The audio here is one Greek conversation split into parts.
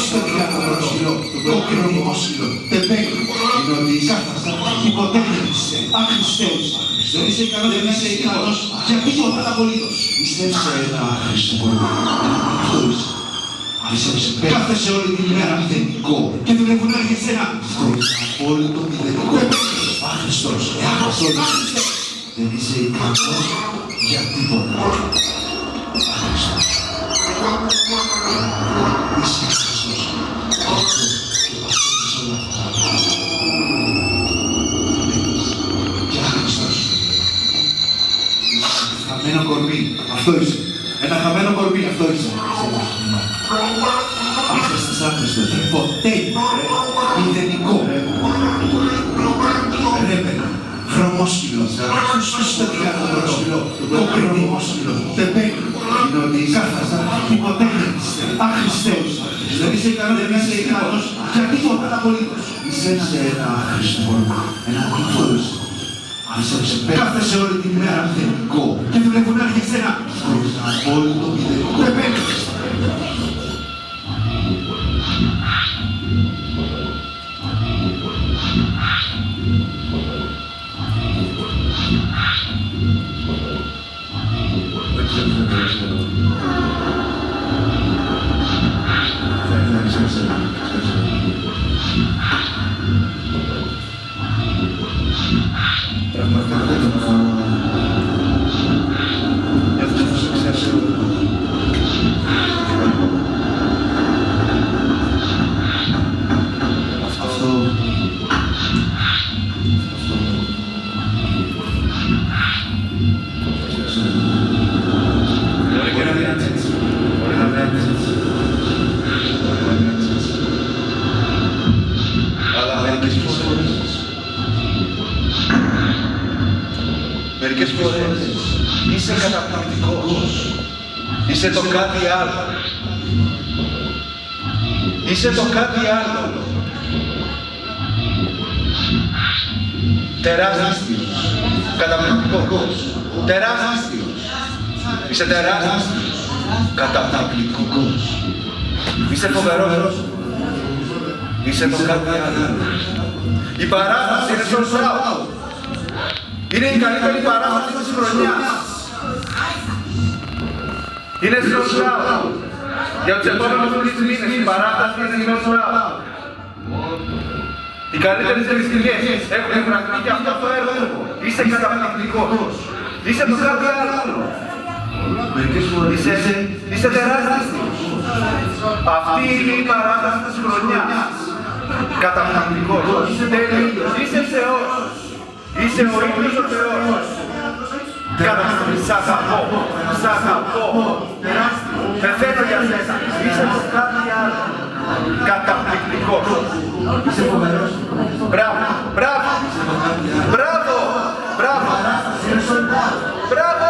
Στο διάκοπο σκυλό, το κόκκινο σκυλό, τεμπέλι, είναι ότι κάθασα, υποτέλειωσε, άχρηστος. Δεν είσαι ικανός για τίποτα απολύτως. Πίστεψε ένα άχρηστο κορμί. Αυτό είσαι. Κάθεσαι όλη την ημέρα μηδενικό και δουλεύουν να έρχεσαι ένα. Αυτό είναι απόλυτο μηδενικό. Άχρηστος, άχρηστος. Δεν είσαι ικανός για τίποτα. Άχρηστος. Είσαι άχρηστος. Αυτό και παστεύεις όλα αυτά. Και άχρηστος. Χαμένο κορμί, αυτό είσαι. Ένα χαμένο κορμί, αυτό είσαι. Άχρηστος, άχρηστος. Ποτέ, μηδενικό. Ρέπαινα, χρωμόσκυλος. Στο διάκοπο σκυλό, το κόκκινο σκυλό, τεμπέλι. Είναι ότι κάθασα, υποτέλειωσε, άχρηστος. Δεν είσαι ικανός για τίποτα απολύτως. Είσαι ένα άχρηστο κορμί. Ένα τίποτα. Κάθεσαι όλη την ημέρα μηδενικό και δουλεύουν να έρχεσαι ένα. Αυτό είναι απόλυτο μηδενικό. Τεμπέλι. Μερικές φορές είσαι καταπληκτικός. Είσαι το κάτι άλλο. Είσαι το κάτι άλλο. Τεράστιος. Καταπληκτικός. Τεράστιος. Είσαι τεράστιος. Καταπληκτικός. Είσαι φοβερός. Είσαι το κάτι άλλο. Η παράσταση είναι sold out. Είναι η καλύτερη παράσταση της χρονιάς. Είναι sold out. Για τους επόμενους 3 μήνες η παράσταση είναι sold out. Οι καλύτερες κριτικές έχουν γραφτεί και αυτό το έργο. Είσαι καταπληκτικός. Είσαι το κάτι άλλο. Είσαι τεράστιος. Αυτή είναι η παράσταση της χρονιάς. Καταπληκτικός. Τέλειος. Είσαι Θεός. Είσαι ο ίδιος ο Θεός. Σ' αγαπώ. Σ' αγαπώ. Πεθαίνω για σένα. Είσαι το κάτι άλλο. Καταπληκτικός. Είσαι φοβερός. Μπράβο. Μπράβο. Μπράβο. Μπράβο. Μπράβο.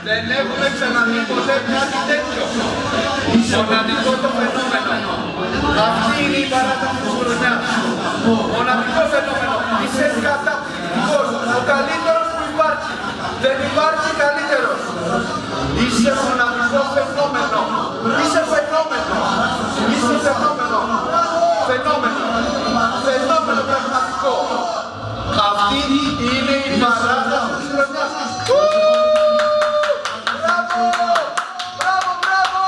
Δεν έχουμε ξαναδεί ποτέ κάτι τέτοιο. Μοναδικό το φαινόμενο. Αυτή είναι η παράσταση της χρονιάς. Μοναδικό φαινόμενο. Είσαι καταπληκτικός. Ο καλύτερος που υπάρχει. Δεν υπάρχει καλύτερος. Είσαι μοναδικό φαινόμενο. Είσαι φαινόμενο. Είσαι φαινόμενο. Φαινόμενο. Φαινόμενο πραγματικό. Αυτή είναι η παράσταση της χρονιάς. Μπράβο! Μπράβο! Μπράβο!